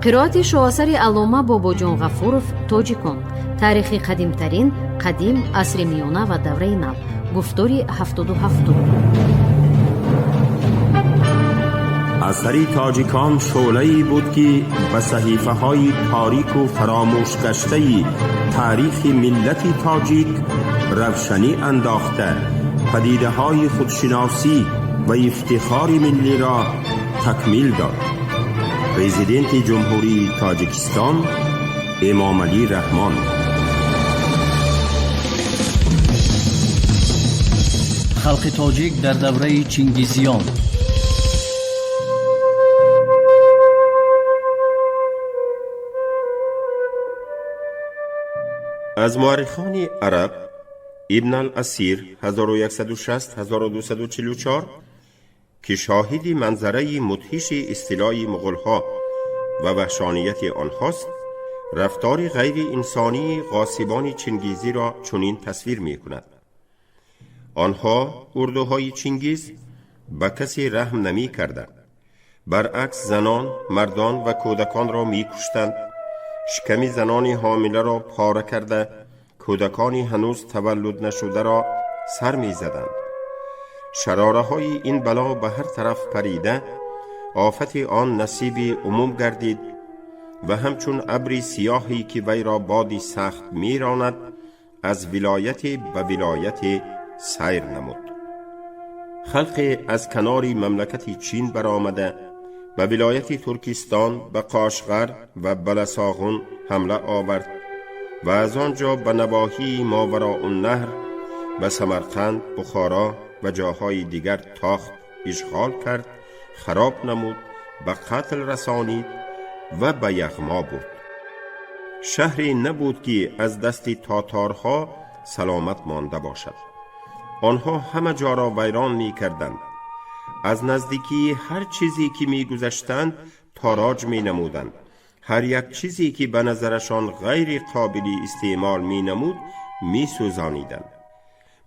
قرائت شاهاثر علامه باباجان غفورов تاجیکان، تاریخ قدیمترین، قدیم، عصر میانه و دوره نو، گفتاری 77. اثر تاجیکان شعله‌ای بود که به صحیفه‌های تاریک و فراموش گشته تاریخ ملت تاجیک روشنی انداخته، پدیده‌های خودشناسی و افتخار ملی را تکمیل داد. پرزیدنت جمهوری تاجیکستان امامعلی رحمان. خلق تاجیک در دوره چنگیزیان. از مورخان عرب ابن الاسیر 1160-1244 که شاهد منظره مدهش استیلای مغول‌ها و وحشانیت آنهاست، رفتار غیر انسانی غاصبان چنگیزی را چنین تصویر می کند: آنها اردوهای چنگیز به کسی رحم نمی کردند، برعکس زنان، مردان و کودکان را می کشتند، شکم زنان حامله را پاره کرده کودکانی هنوز تولد نشده را سر می زدند. شراره های این بلا به هر طرف پریده، آفت آن نصیب عموم گردید و همچون ابری سیاهی که وی را بادی سخت می راند، از ولایت به ولایت سیر نمود. خلق از کنار مملکت چین برآمده به ولایت ترکستان، به قاشغر و بلساغون حمله آورد و از آنجا به نواحی ماوراءالنهر، به سمرقند، بخارا و جاهای دیگر تاخت اشغال کرد، خراب نمود، به قتل رسانید و به یغما برد. شهری نبود که از دست تاتارها سلامت مانده باشد. آنها همه جا را ویران می کردند. از نزدیکی هر چیزی که می گذشتند تاراج می نمودند. هر یک چیزی که به نظرشان غیر قابلی استعمال می نمود می سوزانیدند.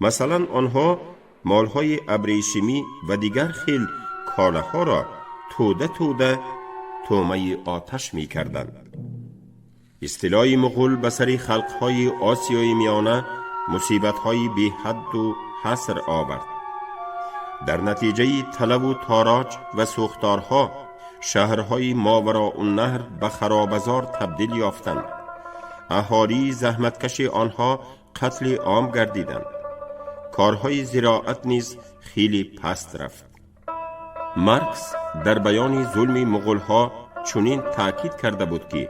مثلا آنها مالهای ابریشمی و دیگر خیل کالاها را توده تومه آتش می کردند. استیلای مغول به سر خلقهای آسیای میانه مصیبتهای بی حد و حصر آورد. در نتیجه طلب و تاراج و سوختارها شهرهای ماوراءالنهر به خرابزار تبدیل یافتند. اهالی زحمتکش آنها قتل عام گردیدند. کارهای زراعت نیز خیلی پست رفت. مارکس در بیان ظلم مغول‌ها چنین تأکید کرده بود که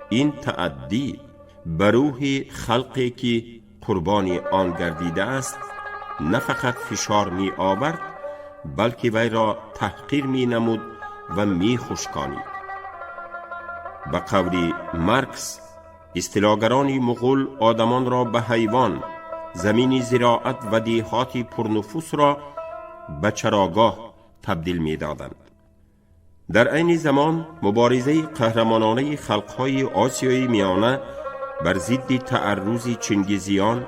این تعدی بر روح خلقی که قربانی آن گردیده است نه فقط فشار می آورد، بلکه وی را تحقیر می نمود و می خشکانید. به قول مارکس، اصطلاحگران مغول آدمان را به حیوان، زمین زراعت و دیهات پرنفوس را به چراگاه تبدیل می دادند. در عین زمان مبارزه قهرمانانه خلقهای آسیای میانه بر ضد تعرض چنگیزیان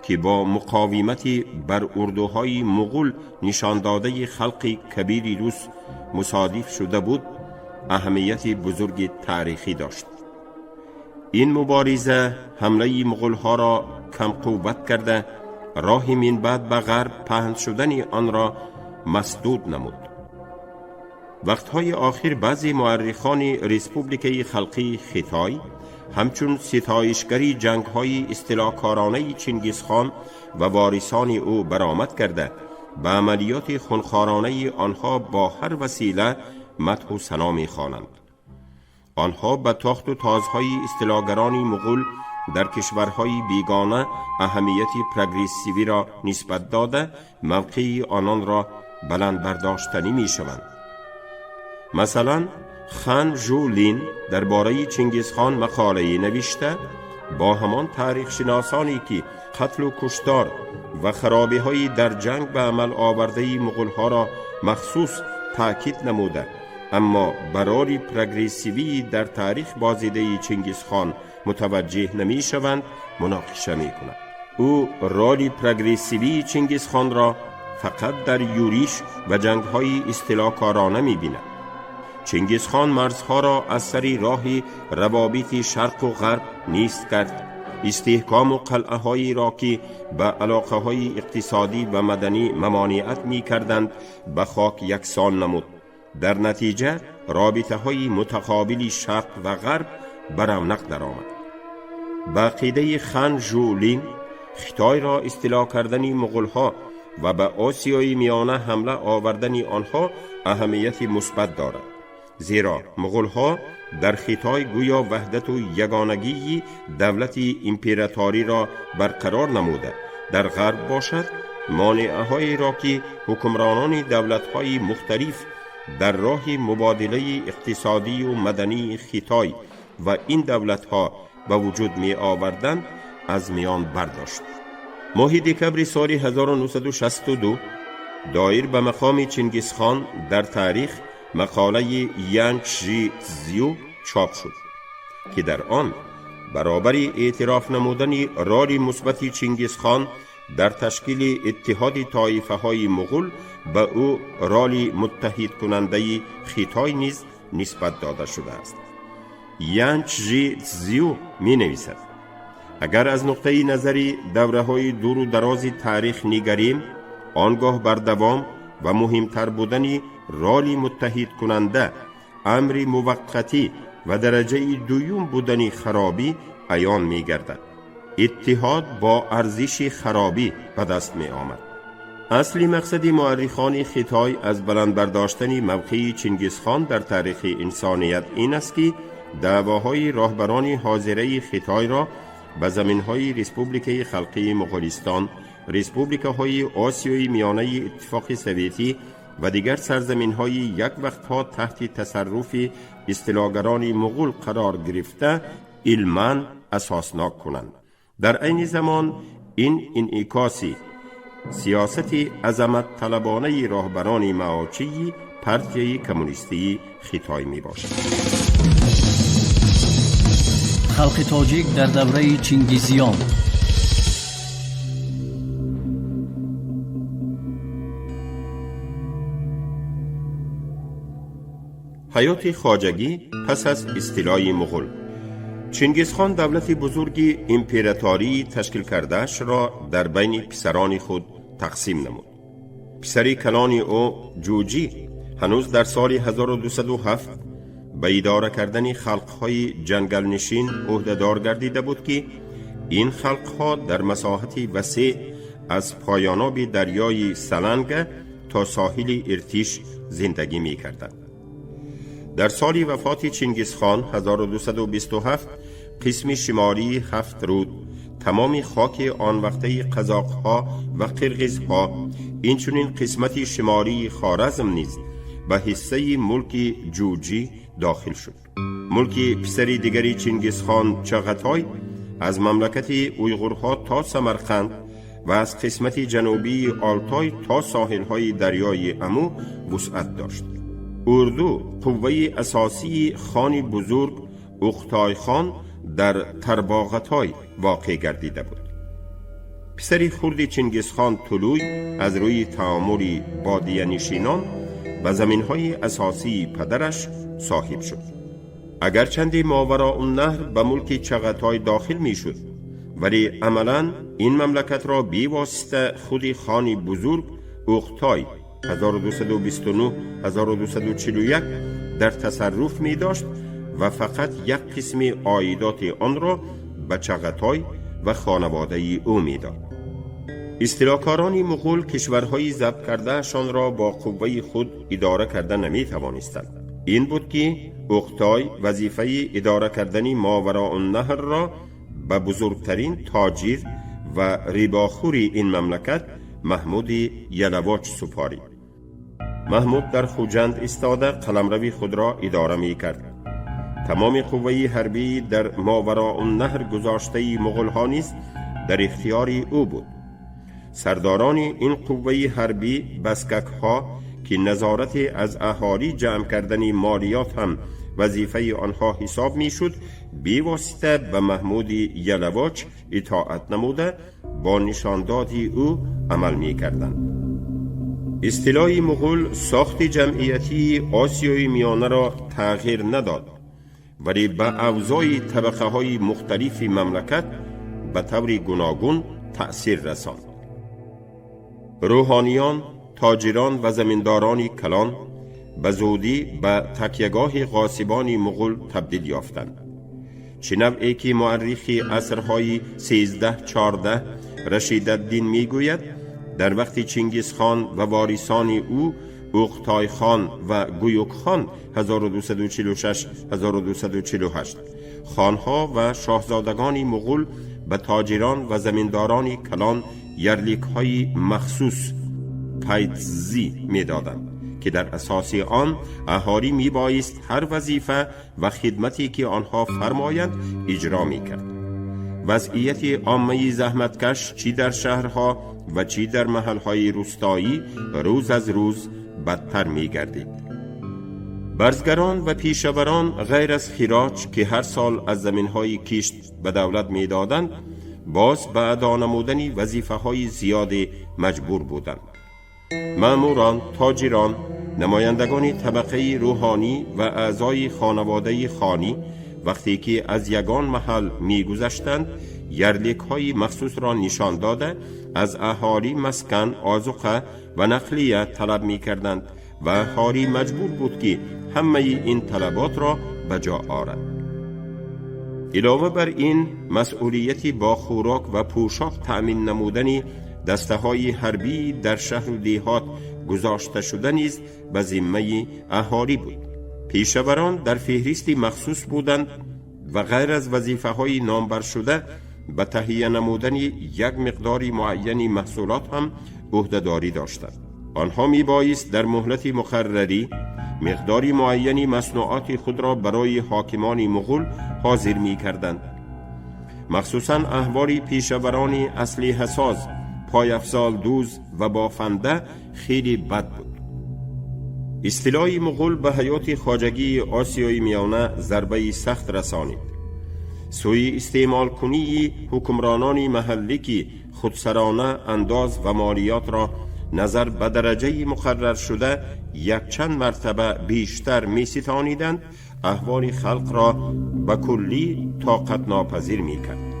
که با مقاومت بر اردوهای مغول نشان داده خلق کبیر روس مصادف شده بود، اهمیت بزرگ تاریخی داشت. این مبارزه حمله مغول‌ها را کم قوت کرده، راه من بعد به غرب پهن شدن آن را مسدود نمود. وقتهای آخر بعضی مورخان ریسپوبلیک خلقی خیتای همچون ستایشگری جنگ‌های اصطلاحکارانه چنگیزخان و وارثان او برآمد کرده به عملیات خونخوارانه آنها با هر وسیله مدح و ثنا می‌خوانند. آنها به تاخت و تازهای اصطلاحگران مغول در کشورهای بیگانه اهمیت پروگرسیوی را نسبت داده موقع آنان را بلند برداشتنی می‌شوند. مثلا خان ژولین درباره چنگیزخان مقاله‌ای نوشته، با همان تاریخ شناسانی که قتل و کشتار و خرابی‌های در جنگ به عمل آورده مغول‌ها را مخصوص تأکید نموده، اما برای پروگرسیوی در تاریخ بازدیده چنگیزخان متوجه نمی‌شوند، مناقشه می‌کنند. او رول پروگرسیوی چنگیز خان را فقط در یوریش و جنگ‌های استیلاکارانه می‌بیند. چنگیز خان مرزها را از سر راهی روابط شرق و غرب نیست کرد. استحکام و قلعه‌هایی را که به علاقه‌های اقتصادی و مدنی ممانعت می‌کردند به خاک یکسان نمود. در نتیجه رابطه‌های متقابل شرق و غرب به رونق درآمد. به عقیده خان ژولین خیتای را استیلا کردن مغول‌ها و به آسیای میانه حمله آوردن آنها اهمیت مثبت دارد، زیرا مغول‌ها در خیتای گویا وحدت و یگانگی دولت امپراتوری را برقرار نموده در غرب باشد، مانعه‌هایی را که حکمرانان دولت‌های مختلف در راه مبادله اقتصادی و مدنی خیتای و این دولت‌ها به وجود می آوردند از میان برداشت. ماه دکبر سال 1962 دایر به مقام چنگیز خان در تاریخ مقاله یانگ ژی زیو چاپ شد که در آن برابر اعتراف نمودن رول مثبت چنگیز خان در تشکیل اتحاد طایفه های مغول به او رول متحد کننده خیتای نیز نسبت داده شده است. یانگ ژی زیو می نویسد: اگر از نقطه نظری دوره های دور و دراز تاریخ نگریم، آنگاه بر دوام و مهمتر بودن رول متحد کننده امر موقتی و درجه دوم بودن خرابی عیان می گردد. اتحاد با ارزش خرابی به دست می آمد. اصلی مقصد مورخان خیتای از بلند برداشتن موقع چنگیز خان در تاریخ انسانیت این است که دعواهای راهبران حاضره خیتای را به زمینهای ریسپوبلیک خلقی مغولستان، ریسپوبلیک‌های آسیای میانه اتفاق سوویتی و دیگر سرزمین‌های یک وقتها تحت تصرف استیلاگران مغول قرار گرفته علماً اساسناک کنند. در عین زمان این انعکاسی سیاست عظمت طلبانه راهبران معاچی پارتی کمونیستی خیتای می باشد. خلق تاجیک در دوره چنگیزیان. حیات خواجگی پس از استیلای مغول. چنگیز خان دولت بزرگی امپراتوری تشکیل کردهش را در بین پسران خود تقسیم نمود. پسری کلان او جوجی هنوز در سال 1207 به اداره کردن خلقهای جنگل نشین عهده‌دار گردیده بود که این خلقها در مساحت وسیع از پایاناب دریای سلنگ تا ساحل ارتیش زندگی می کردند. در سال وفات چنگیز خان 1227 قسم شمالی 7 رود تمام خاک آن وقته قزاق‌ها و قرقیزها، اینچنین قسمت شمالی خوارزم نیز به حصه ملک جوجی داخل شد. ملک پسری دیگری چنگیز خان چغتای از مملکت اویغورها تا سمرقند و از قسمت جنوبی آلتای تا ساحل‌های دریای امو وسعت داشت. اردو قوه اساسی خان بزرگ اختای خان در ترباغتای واقع گردیده بود. پسری خرد چنگیز خان طلوی از روی تعامل بادیه نشینان و زمینهای اساسی پدرش صاحب شد. اگرچند ماوراء النهر به ملک چغتای داخل می شد، ولی عملاً این مملکت را بی واسطه خود خان بزرگ اختای 1229-1241 در تصرف می داشت و فقط یک قسم عایدات آن را به چغتای و خانواده او می داد. استیلاکاران مغول کشورهای ضبط کرده شان را با قوه خود اداره کرده نمی توانستند. این بود که اختای وظیفه اداره کردن ماوراء النهر را به بزرگترین تاجر و ریباخور این مملکت محمود یلواچ سپارید. محمود در خوجند ایستاده قلمرو خود را اداره می کرد. تمام قوه حربی در ماوراء النهر گذاشته مغول‌ها نیز در اختیار او بود. سرداران این قوه حربی بسکک‌ها که نظارت از اهالی جمع کردن مالیات هم وظیفه آنها حساب می شد، بی واسطه به محمود یلواچ اطاعت نموده با نشاندادی او عمل می کردند. اصطلاح مغول ساخت جمعیتی آسیای میانه را تغییر نداد، ولی به اوضاع طبقه های مختلف مملکت به طور گوناگون تأثیر رساند. روحانیان، تاجران و زمینداران کلان به زودی به تکیهگاه غاصبان مغول تبدیل یافتند. چنانچه که مورخ عصرهای 13-14 رشید الدین می گوید در وقت چنگیز خان و وارثان او اوقتای خان و گویوک خان 1246-1248 خانها و شاهزادگان مغول به تاجران و زمینداران کلان یرلیک های مخصوص پیتزی می دادند که در اساس آن اهالی می بایست هر وظیفه و خدمتی که آنها فرمایند اجرا می کرد. وضعیت عامه زحمتکش چی در شهرها و چی در محلهای روستایی روز از روز بدتر می گردید. برزگران و پیشوران غیر از خراج که هر سال از زمینهای کشت به دولت می دادند، باز به ادا نمودن وظیفه های زیاد مجبور بودند. ماموران، تاجران، نمایندگان طبقه روحانی و اعضای خانواده خانی وقتی که از یگان محل می گذشتند، یرلیک های مخصوص را نشان داده از اهالی مسکن، آذوقه و نقلیه طلب می کردند و اهالی مجبور بود که همه این طلبات را به جا آورد. علاوه بر این مسئولیتی با خوراک و پوشاک تأمین نمودن دسته های حربی در شهر و دیهات گذاشته شده نیز به ذمه اهالی بود. پیشوران در فهرستی مخصوص بودند و غیر از وظیفه های نامبر شده به تهیه نمودن یک مقدار معینی محصولات هم عهده‌داری داشتند. آنها می بایست در مهلت مقرری مقداری معینی مصنوعات خود را برای حاکمان مغول حاضر می کردند. مخصوصا احوال پیشوران اسلحه ساز، پایافزال دوز و بافنده خیلی بد بود. اصطلاح مغول به حیات خواجگی آسیای میانه ضربه سخت رسانید. سوی استعمال کنی حکمرانان محلی که خودسرانه انداز و مالیات را نظر به درجه مقرر شده یک چند مرتبه بیشتر می ستانیدند، احوال خلق را به کلی طاقت ناپذیر می کرد.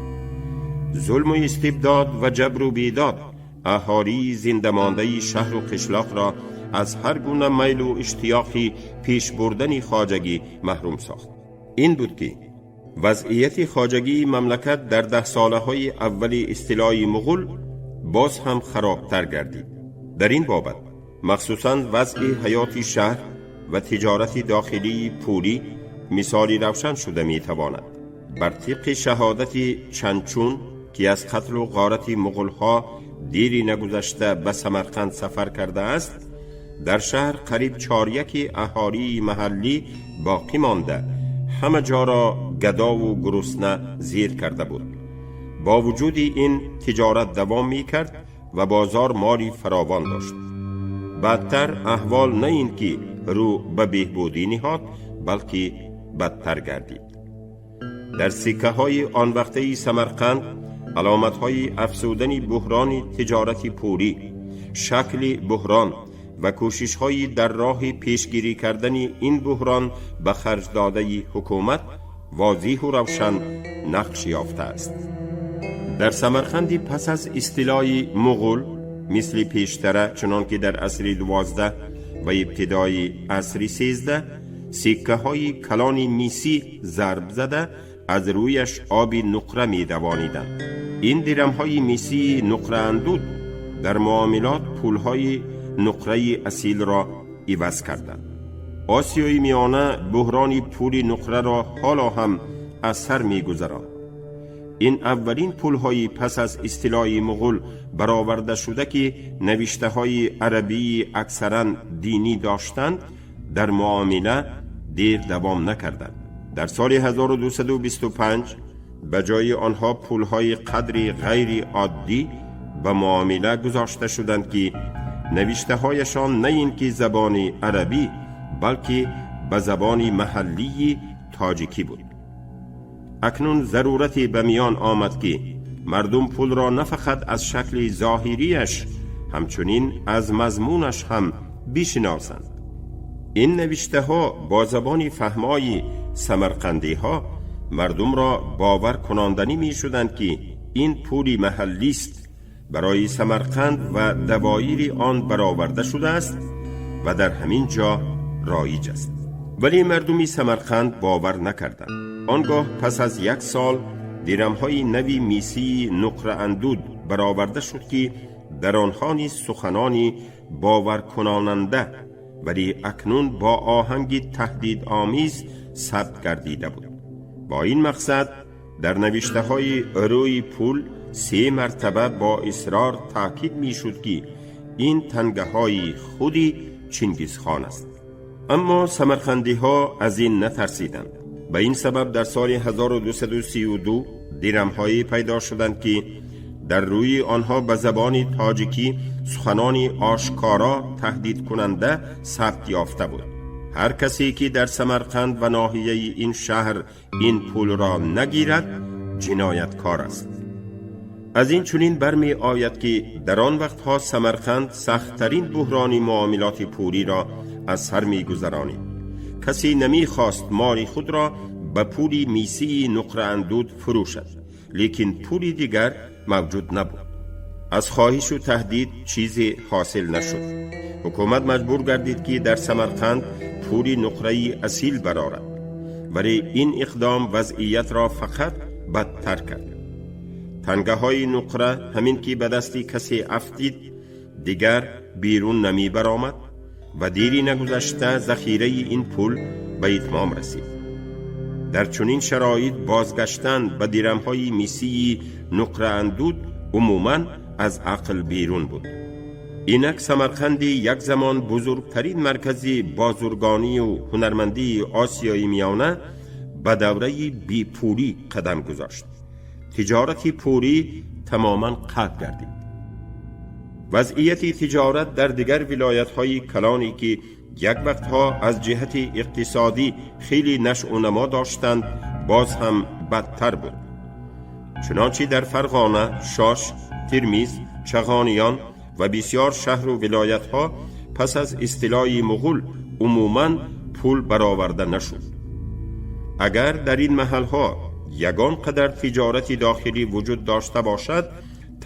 ظلم و استبداد و جبر و بیداد اهالی زنده مانده شهر و قشلاق را از هر گونه میل و اشتیاقی پیش بردن خواجگی محروم ساخت. این بود که وضعیت خواجگی مملکت در 10 ساله های اول استیلای مغول باز هم خرابتر گردید. در این بابت مخصوصاً وضع حیات شهر و تجارت داخلی پولی مثالی روشن شده می تواند. بر طبق شهادت چنچون که از قتل و غارت مغول‌ها دیری نگذشته به سمرقند سفر کرده است، در شهر قریب 4/1 اهالی محلی باقی مانده همه جا را گدا و گرسنه زیر کرده بود. با وجود این تجارت دوام می کرد و بازار مالی فراوان داشت. بدتر احوال نه این که رو به بهبودی نهاد، بلکه بدتر گردید. در سکه های آن وقته سمرقند علامت های افزودن بحران تجارت پولی، شکل بحران و کوشش های در راه پیشگیری کردن این بحران به خرج داده حکومت واضح و روشن نقش یافته است. در سمرقند پس از استیلای مغول مثل پیشتره چنانکه در عصر 12 و ابتدای عصر 13 سکه های کلان میسی ضرب زده از رویش آب نقره می دوانیدند. این درم های میسی نقره اندود در معاملات پول های نقره اصیل را عوض کردند. آسیای میانه بحران پول نقره را حالا هم از سر می گذراند. این اولین پول های پس از استیلای مغول برآورده شده که نوشته های عربی اکثرا دینی داشتند در معامله دیر دوام نکردند. در سال 1225 به جای آنها پول های قدری غیر عادی به معامله گذاشته شدند که نوشته هایشان نه اینکه زبان عربی بلکه به زبان محلی تاجیکی بود. اکنون ضرورتی به میان آمد که مردم پول را نه فقط از شکل ظاهریش همچنین از مضمونش هم بشناسند. این نوشته ها با زبان فهمای سمرقندی ها مردم را باور کناندنی می شدند که این پولی محلی است، برای سمرقند و دوایر آن برآورده شده است و در همین جا رایج است. ولی مردمی سمرقند باور نکردند. آنگاه پس از 1 سال درم‌های نوی میسی نقره اندود برآورده شد که در آنها نیز سخنانی باور کناننده ولی اکنون با آهنگ تهدید آمیز ثبت گردیده بود. با این مقصد در نوشته های روی پول 3 مرتبه با اصرار تاکید می شد که این تنگه های خودی چنگیز خان است. اما سمرقندی ها از این نترسیدند. به این سبب در سال 1232 درم هایی پیدا شدند که در روی آنها به زبان تاجیکی سخنانی آشکارا تهدید کننده ثبت یافته بود. هر کسی که در سمرقند و ناحیه این شهر این پول را نگیرد جنایتکار است. از این چنین برمی آید که در آن وقتها سمرقند سخت‌ترین بحران معاملات پولی را از سر می گذرانید. کسی نمی خواست مال خود را به پولی میسی نقره اندود فروشد، لیکن پولی دیگر موجود نبود. از خواهش و تهدید چیزی حاصل نشد. حکومت مجبور گردید که در سمرقند پولی نقره اصیل برآورد، ولی این اقدام وضعیت را فقط بدتر کرد. تنگه های نقره همین که به دستی کسی افتید دیگر بیرون نمی برآمد و دیری نگذشته ذخیره این پول به اتمام رسید. در چنین شرایط بازگشتن به درم‌های میسی نقره اندود عموماً از عقل بیرون بود. اینک سمرقندی یک زمان بزرگترین مرکزی بازرگانی و هنرمندی آسیای میانه به دوره بی پولی قدم گذاشت. تجارت پولی تماماً قطع گردید. وضعیت تجارت در دیگر ولایت‌های کلانی که یک وقتها از جهت اقتصادی خیلی نشء و نما داشتند باز هم بدتر بود. چنانچه در فرغانه، شاش، ترمیز، چغانیان و بسیار شهر و ولایت‌ها پس از استیلای مغول عموماً پول برآورده نشد. اگر در این محل‌ها یگان قدر تجارت داخلی وجود داشته باشد،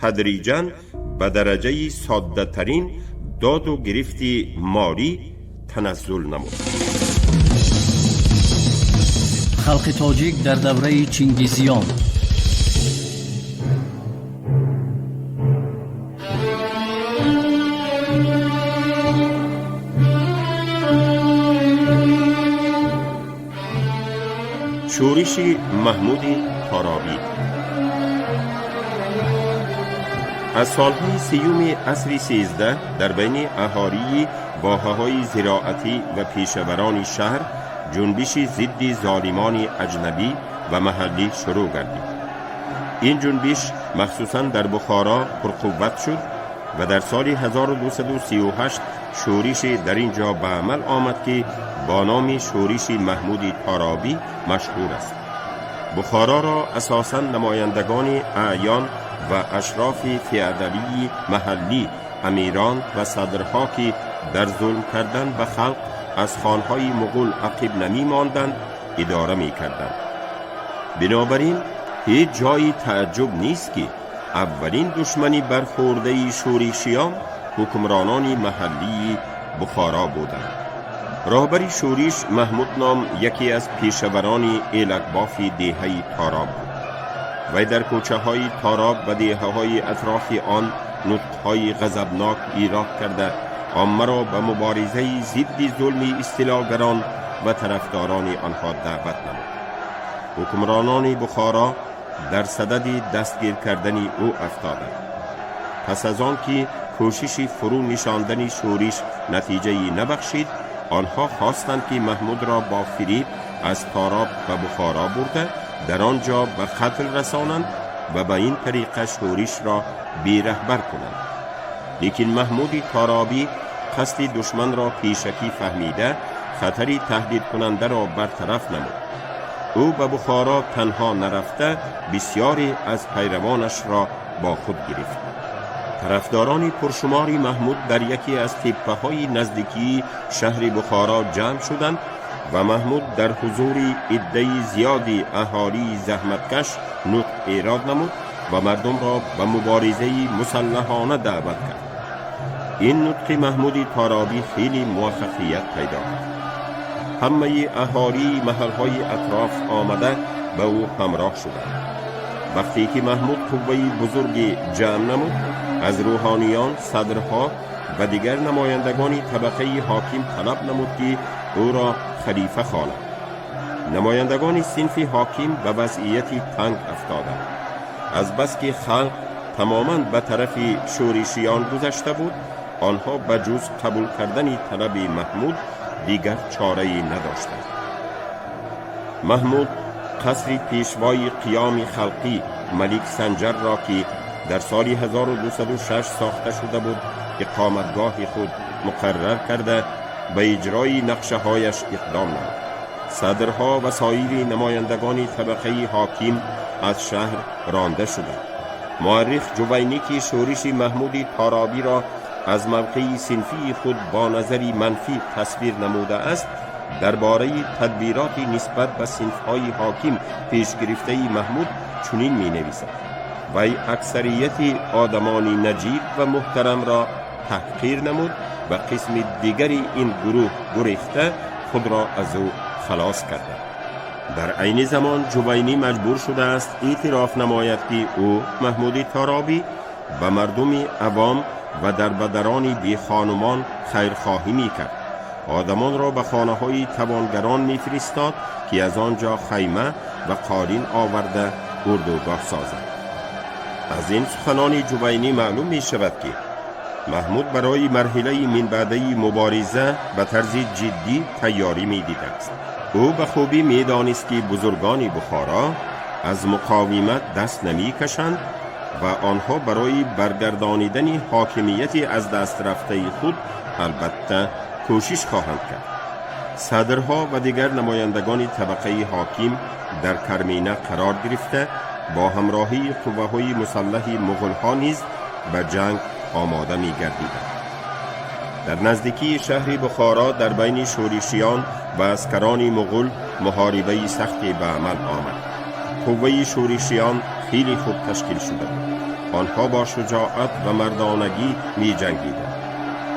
تدریجاً به درجه ساده ترین داد و گرفت مالی تنزل نمود. خلق تاجیک در دوره چنگیزیان. شورش محمود تارابی. از سالهای 30 عصر 13 در بین اهالی واحه‌های زراعتی و پیشوران شهر جنبش ضد ظالمان اجنبی و محلی شروع گردید. این جنبش مخصوصاً در بخارا پرقوت شد و در سال 1238 شورش در اینجا به عمل آمد که با نام شورش محمود تارابی مشهور است. بخارا را اساساً نمایندگان اعیان و اشراف فئودالی محلی، امیران و صدرها که در ظلم کردن به خلق از خانهای مغول عقب نمی ماندند اداره می کردند. بنابراین هیچ جای تعجب نیست که اولین دشمنی برخورده شورشیان حکمرانان محلی بخارا بودند. راهبر شورش محمود نام یکی از پیشوران ایلکباف دهه تاراب بود. وی در کوچه های تاراب و دهه های اطراف آن نطقهای غضبناک ایراد کرده عامه را به مبارزه ضد ظلم استیلاگران و طرفداران آنها دعوت نمود. حکمرانان بخارا در صدد دستگیر کردن او افتادند. پس از آن که کوشش فرو نشاندن شورش نتیجه‌ای نبخشید، آنها خواستند که محمود را با فریب از تاراب به بخارا برده در آنجا به قتل رسانند و به این طریقه شورش را بی رهبر کنند. لیکن محمود تارابی قصد دشمن را پیشکی فهمیده خطری تهدید کننده را برطرف نمود. او به بخارا تنها نرفته بسیاری از پیروانش را با خود گرفت. طرفداران پرشماری محمود در یکی از تپه‌های نزدیکی شهر بخارا جمع شدند و محمود در حضور عده زیادی اهالی زحمتکش نطق ایراد نمود و مردم را به مبارزه مسلحانه دعوت کرد. این نطق محمود تارابی خیلی موفقیت پیدا کرد. همه اهالی محلهای اطراف آمده به او همراه شدند. وقتی که محمود قوه بزرگی جمع نمود، از روحانیان، صدرها و دیگر نمایندگان طبقه حاکم طلب نمود که او را خلیفه خواند. نمایندگان صنف حاکم به وضعیتی تنگ افتادند. از بس که خلق تماما به طرف شورشیان گذشته بود، آنها به جز قبول کردن طلب محمود دیگر چاره‌ای نداشتند. محمود قصر پیشوای قیام خلقی ملک سنجر را که در سال 1206 ساخته شده بود اقامتگاه خود مقرر کرده به اجرای نقشه هایش اقدام نمود. صدرها و سایر نمایندگان طبقه حاکم از شهر رانده شدند. مورخ جوینی که شورش محمود تارابی را از موقع صنفی خود با نظری منفی تصویر نموده است، درباره تدبیرات نسبت به صنف‌های حاکم پیش گرفته محمود چنین می‌نویسد: وی اکثریت آدمان نجیب و محترم را تحقیر نمود و قسم دیگری این گروه گریخته خود را از او خلاص کرده. در عین زمان جوینی مجبور شده است اعتراف نماید که او محمود تارابی به مردم عوام و دربدران بی خانمان خیرخواهی می کرد. آدمان را به خانه های توانگران می فرستاد که از آنجا خیمه و قالین آورده اردوگاه سازد. از این سخنان جوینی معلوم می شود که محمود برای مرحله من بعده مبارزه به طرز جدی تیاری می دیده است. او به خوبی می دانست که بزرگان بخارا از مقاومت دست نمی کشند و آنها برای برگردانیدن حاکمیت از دست رفته خود البته کوشش خواهند کرد. صدرها و دیگر نمایندگان طبقه حاکم در کرمینه قرار گرفته با همراهی قوه‌های مسلح مغول‌ها نیز به جنگ آماده می‌گردیدند. در نزدیکی شهر بخارا در بین شورشیان و عسکران مغول محاربه سختی به عمل آمد. قوه شورشیان خیلی خوب تشکیل شده بود. آنها با شجاعت و مردانگی می جنگیدند.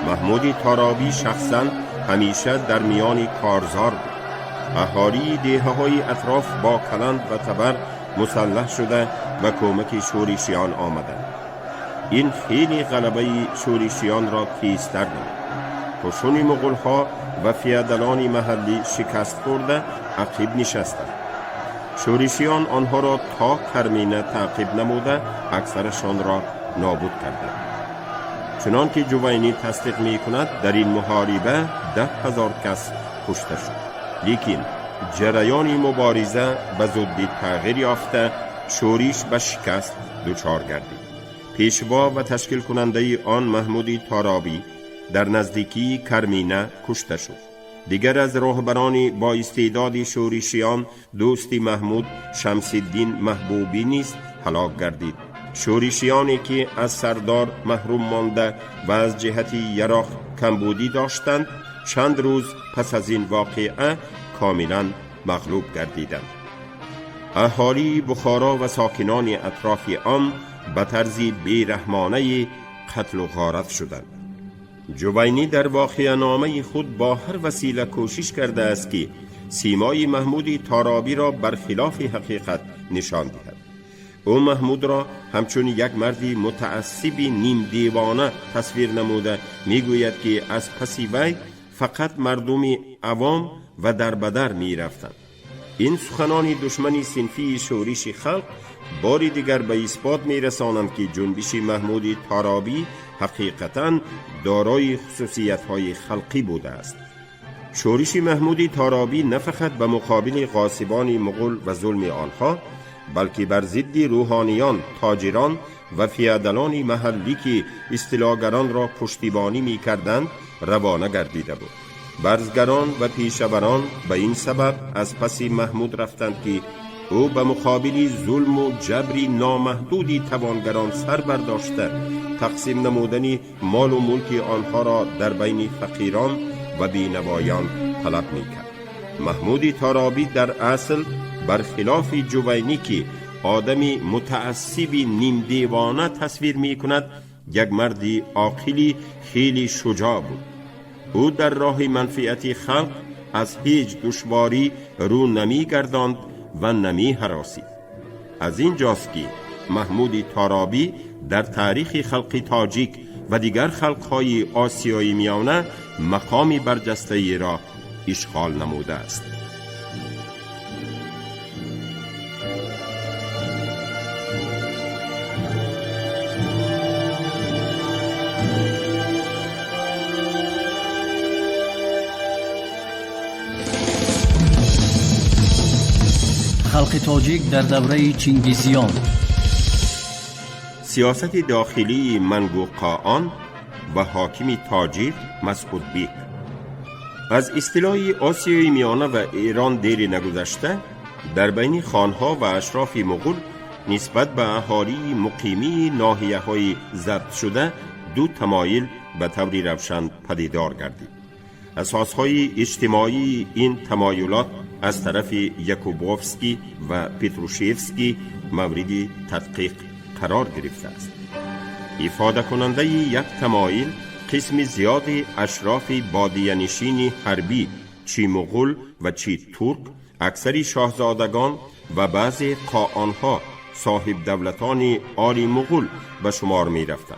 محمود تارابی شخصا همیشه در میان کارزار بود. اهالی دهه‌های اطراف با کلند و تبر مسلح شده و کمک شورشیان آمدند. این خیلی غلبه شورشیان را تیزتر نمود. قشون مغول‌ها و فیادلان محلی شکست خورده عقب نشستند. شورشیان آنها را تا کرمینه تعقیب نموده اکثرشان را نابود کردند. چنانکه جوینی تصدیق می کند در این محاربه 10,000 کس کشته شد. لیکن جریان مبارزه به زودی تغییر یافته شورش به شکست دچار گردید. پیشوا و تشکیل کننده آن محمود تارابی در نزدیکی کرمینه کشته شد. دیگر از راهبران با استعداد شورشیان دوست محمود شمس الدین محبوبی نیز هلاک گردید. شورشیانی که از سردار محروم مانده و از جهت یراق کمبودی داشتند چند روز پس از این واقعه کاملا مغلوب گردیدند. اهالی بخارا و ساکنان اطراف آن به طرز بیرحمانه قتل و غارت شدند. جوینی در واقعه نامه خود با هر وسیله کوشش کرده است که سیمای محمود تارابی را برخلاف حقیقت نشان دهد. او محمود را همچون یک مردی متعصب نیم دیوانه تصویر نموده میگوید که از پسی وی فقط مردم عوام و دربدر می رفتند. این سخنان دشمنی صنفی شورش خلق باری دیگر به اثبات می رسانند که جنبش محمود تارابی حقیقتاً دارای خصوصیت‌های خلقی بوده است. شورش محمود تارابی نه فقط به مقابل غاصبان مغول و ظلم آنها، بلکه بر ضد روحانیان، تاجران و فیادلان محلی که اصطلاحگران را پشتیبانی می کردند روانه گردیده بود. برزگران و پیشوران به این سبب از پس محمود رفتند که او به مقابل ظلم و جبری نامحدودی توانگران سر برداشته تقسیم نمودن مال و ملک آنها را در بین فقیران و بینوایان طلب میکرد. محمود تارابی در اصل برخلاف جوینی که آدمی متعصبی نیم دیوانه تصویر می کند، یک مردی عاقلی خیلی شجاع بود. او در راه منفعت خلق از هیچ دشواری رو نمی گرداند و نمی هراسید. از این جاست که محمود تارابی در تاریخ خلق تاجیک و دیگر خلقهای آسیای میانه مقامی برجسته را اشغال نموده است. خلق تاجیک در دوره چنگیزیان. سیاست داخلی منگو قاآن و حاکم تاجیک مسعود بیک. از اصطلاح آسیای میانه و ایران دیر نگذشته در بین خانها و اشراف مغول نسبت به اهالی مقیمی ناحیه‌های ضبط شده دو تمایل به طور روشن پدیدار گردید. اساسهای اجتماعی این تمایلات از طرف یاکوبوفسکی و پتروشیفسکی مورد تدقیق قرار گرفته است. افاده کننده یک تمایل قسم زیاد اشراف بادیه‌نشین حربی چی مغول و چی ترک، اکثر شاهزادگان و بعضی قاآنها صاحب دولتان آل مغول به شمار می رفتند.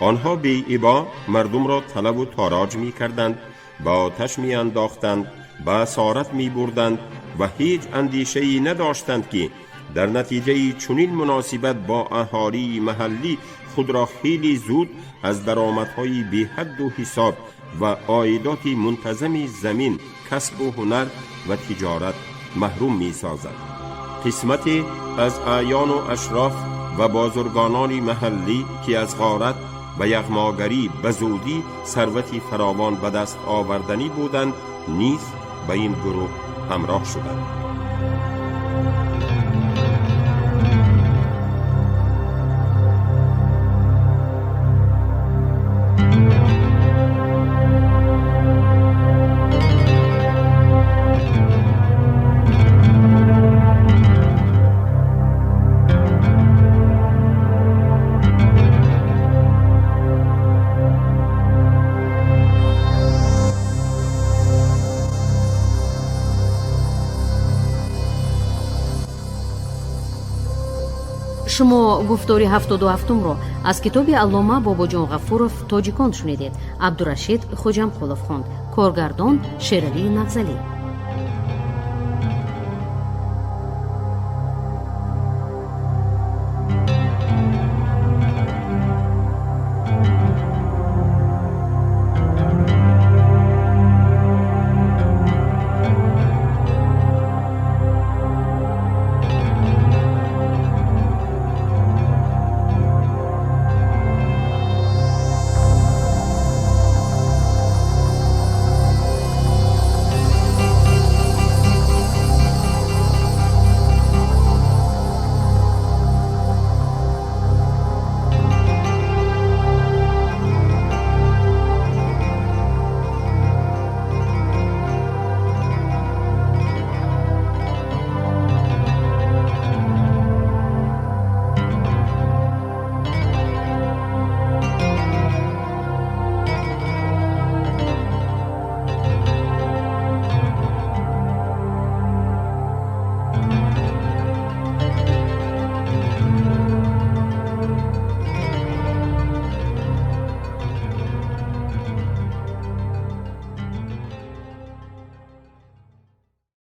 آنها بی ابا مردم را طلب و تاراج می کردند، با آتش می انداختند، به اسارت می بردند و هیچ اندیشه‌ای نداشتند که در نتیجه چنین مناسبت با اهالی محلی خود را خیلی زود از درآمدهای بی حد و حساب و عایدات منتظم زمین، کسب و هنر و تجارت محروم می سازد. قسمتی از اعیان و اشراف و بازرگانان محلی که از غارت و یغماگری به زودی ثروتی فراوان به دست آوردنی بودند نیز به این گروه همراه شدند. شما گفتاری 77 رو از کتاب علامه باباجان غفورов تاجیکان شنیدید. عبدالرشید خوجمقولov خوند. کارگردان شیرعلی نغزلی.